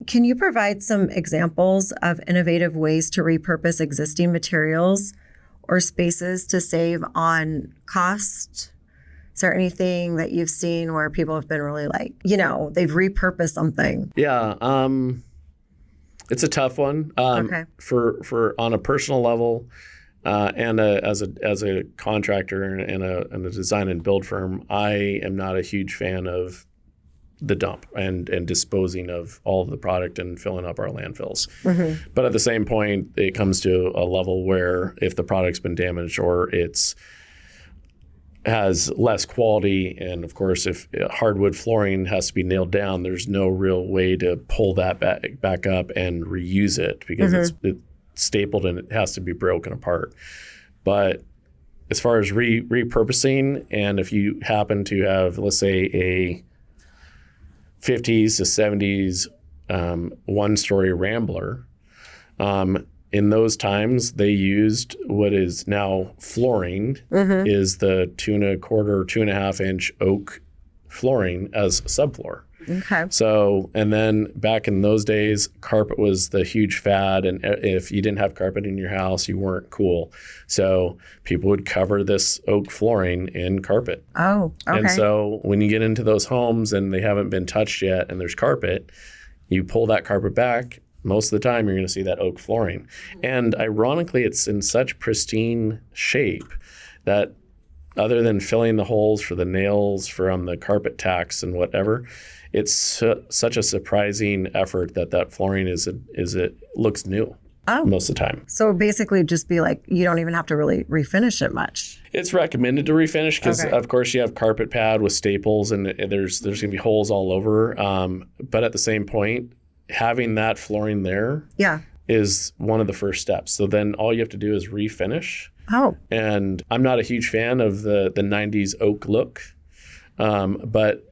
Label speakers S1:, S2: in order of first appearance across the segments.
S1: Can you provide some examples of innovative ways to repurpose existing materials or spaces to save on cost? Is there anything that you've seen where people have been really like, they've repurposed something?
S2: Yeah, it's a tough one.
S1: Okay.
S2: For on a personal level, and as a contractor and a design and build firm, I am not a huge fan of the dump and disposing of all of the product and filling up our landfills. Mm-hmm. But at the same point, it comes to a level where if the product's been damaged or has less quality, and of course, if hardwood flooring has to be nailed down, there's no real way to pull that back up and reuse it because it's stapled and it has to be broken apart. But as far as repurposing, and if you happen to have, let's say, a 50s to 70s one-story Rambler, in those times, they used what is now flooring, is the 2 1/4, 2.5 inch oak flooring as subfloor.
S1: Okay.
S2: So, and then back in those days, carpet was the huge fad. And if you didn't have carpet in your house, you weren't cool. So people would cover this oak flooring in carpet.
S1: Oh, okay.
S2: And so when you get into those homes and they haven't been touched yet and there's carpet, you pull that carpet back. Most of the time, you're going to see that oak flooring. And ironically, it's in such pristine shape that other than filling the holes for the nails from the carpet tacks and whatever, it's such a surprising effort that flooring it looks new most of the time.
S1: So basically just be like, you don't even have to really refinish it much.
S2: It's recommended to refinish because, of course, you have carpet pad with staples and there's going to be holes all over. But at the same point, having that flooring there is one of the first steps. So then all you have to do is refinish.
S1: Oh.
S2: And I'm not a huge fan of the 90s oak look, but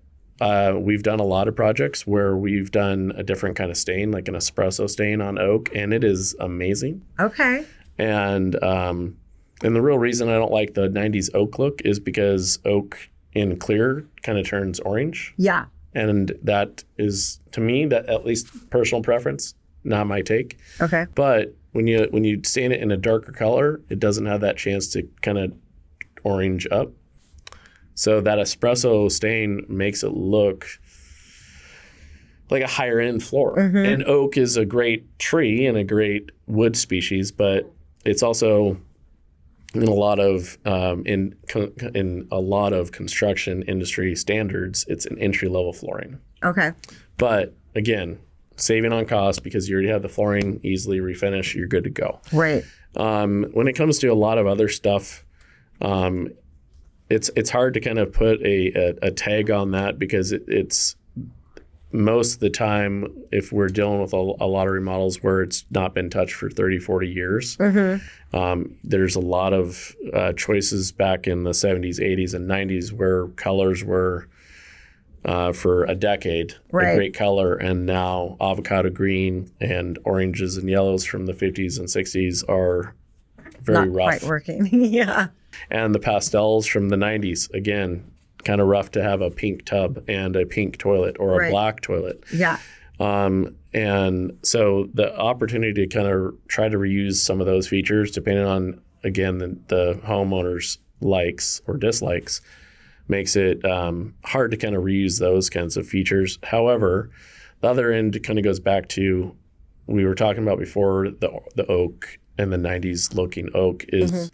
S2: we've done a lot of projects where we've done a different kind of stain, like an espresso stain on oak, and it is amazing.
S1: Okay.
S2: And the real reason I don't like the 90s oak look is because oak in clear kind of turns orange.
S1: Yeah.
S2: And that is, to me, that at least personal preference, not my take.
S1: Okay.
S2: But when you stain it in a darker color, it doesn't have that chance to kind of orange up. So that espresso stain makes it look like a higher end floor. Mm-hmm. And oak is a great tree and a great wood species, but it's also in a lot of construction industry standards, it's an entry level flooring.
S1: Okay. But
S2: again, saving on cost because you already have the flooring, easily refinish, you're good to go.
S1: Right.
S2: When it comes to a lot of other stuff, it's hard to kind of put a tag on that because it's most of the time, if we're dealing with a lot of remodels where it's not been touched for 30, 40 years, there's a lot of choices back in the 70s, 80s, and 90s where colors were for a decade a great color, and now avocado green and oranges and yellows from the 50s and 60s are very rough.
S1: Not quite working. Yeah.
S2: And the pastels from the 90s, again, kind of rough to have a pink tub and a pink toilet or a black toilet.
S1: Yeah.
S2: And so the opportunity to kind of try to reuse some of those features, depending on, again, the homeowner's likes or dislikes, makes it hard to kind of reuse those kinds of features. However, the other end kind of goes back to, we were talking about before, the oak and the 90s looking oak is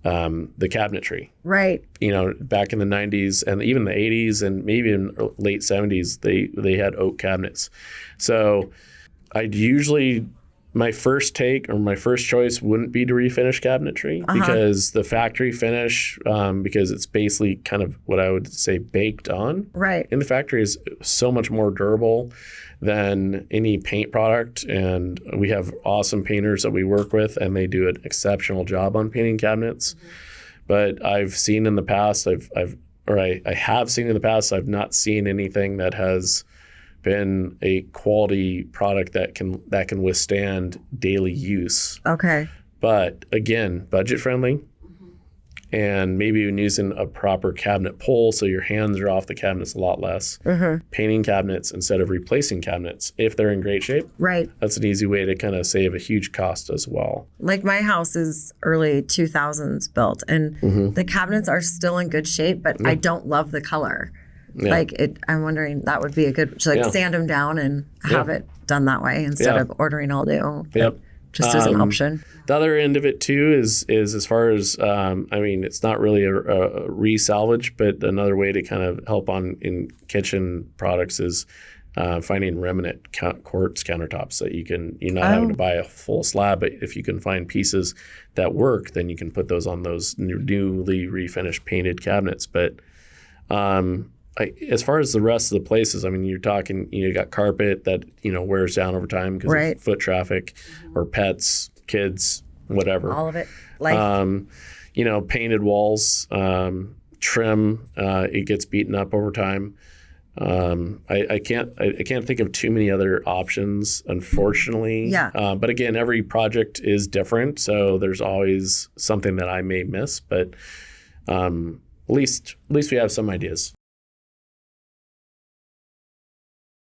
S2: the cabinetry. Right. You know, back in the 90s and even the 80s and maybe in late 70s, they had oak cabinets. So I'd usually, my first take or my first choice wouldn't be to refinish cabinetry because the factory finish, because it's basically kind of what I would say baked on. Right. In the factory is so much more durable than any paint product. And we have awesome painters that we work with and they do an exceptional job on painting cabinets. But I've seen in the past, I have seen in the past, I've not seen anything that has been a quality product that can withstand daily use. Okay. But again, budget friendly and maybe even using a proper cabinet pull so your hands are off the cabinets a lot less. Painting cabinets instead of replacing cabinets if they're in great shape.
S1: Right.
S2: That's an easy way to kind of save a huge cost as well.
S1: Like my house is early 2000s built, and the cabinets are still in good shape, but I don't love the color.
S2: Yeah.
S1: Like I'm wondering that would be a good, sand them down and have it done that way instead of ordering all new.
S2: Yep.
S1: Just as an option.
S2: The other end of it too is as far as it's not really a re-salvage, but another way to kind of help in kitchen products is finding remnant quartz countertops that you're not having to buy a full slab, but if you can find pieces that work, then you can put those on those newly refinished painted cabinets. But as far as the rest of the places, you're talking, you got carpet that, wears down over time because of foot traffic or pets, kids, whatever.
S1: All of it. Life.
S2: Painted walls, trim, it gets beaten up over time. I can't think of too many other options, unfortunately.
S1: Yeah.
S2: But again, every project is different, so there's always something that I may miss, but at least we have some ideas.